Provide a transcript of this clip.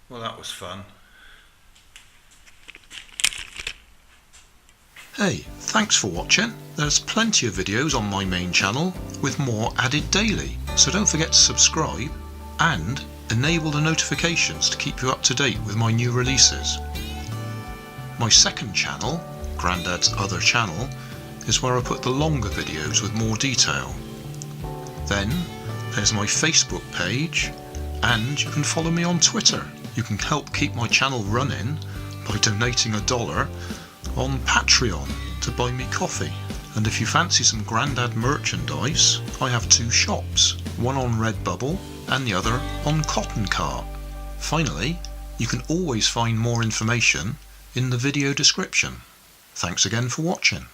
Well, that was fun. Hey, thanks for watching. There's plenty of videos on my main channel with more added daily, so don't forget to subscribe and enable the notifications to keep you up to date with my new releases. My second channel, Grandad's Other Channel, is where I put the longer videos with more detail. Then there's my Facebook page, and you can follow me on Twitter. You can help keep my channel running by donating $1 on Patreon to buy me coffee. And if you fancy some Grandad merchandise, I have 2 shops, one on Redbubble and the other on Cotton Cart. Finally, you can always find more information in the video description. Thanks again for watching.